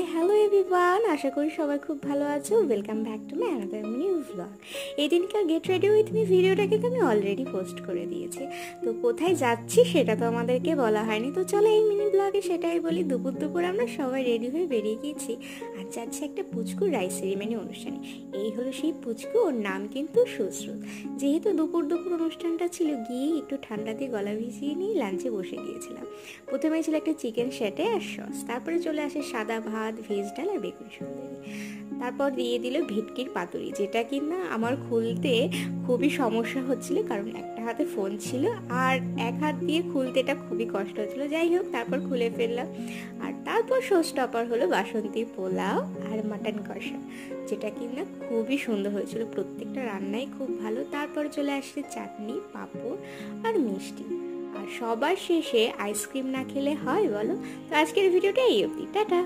Hi hello everyone, আশা করি সবাই খুব ভালো আছো। Welcome back to my another new blog. এই দিনকার গেট রেডি উইথ মি ভিডিওটা কিন্তু আমি অলরেডি পোস্ট করে দিয়েছি। তো কোথায় যাচ্ছি সেটা তো আমাদেরকে বলা হয়নি, তো চলো এই মিনি ব্লগে সেটাই বলি। দুপুর দুপুর আমরা সবাই রেডি হয়ে বেরিয়ে গিয়েছি আর যাচ্ছি একটা পুচকুর রাইস সেরিমনি অনুষ্ঠানে। এই হলো সেই পুচকু, ওর নাম কিন্তু সুশ্রুত। যেহেতু দুপুর দুপুর অনুষ্ঠানটা ছিল, গিয়ে একটু ঠান্ডা দিয়ে গলা ভিজিয়ে নিয়ে লাঞ্চে বসে গিয়েছিলাম। প্রথমে ছিল একটা চিকেন স্যাটে আর সস, তারপরে চলে আসে সাদা ভাত, ভেজ ডাল আর বেগুন সুন্দরী। তারপর দিয়ে দিল ভেটকির পাতুরি, যেটা কিনা আমার খুলতে খুবই সমস্যা হচ্ছিল, কারণ একটা হাতে ফোন ছিল আর এক হাত দিয়ে খুলতে এটা খুবই কষ্ট হচ্ছিল। যাই হোক, তারপর খুলে ফেললাম। আর তারপর শো স্টপার হলো বাসন্তী পোলাও আর মাটন কষা, যেটা কিনা খুবই সুন্দর হয়েছিল। প্রত্যেকটা রান্নাই খুব ভালো। তারপর চলে আসছে চাটনি, পাঁপড় আর মিষ্টি, আর সবার শেষে আইসক্রিম না খেলে হয় বলো? তো আজকের ভিডিওটা এই অবধি, টাটা।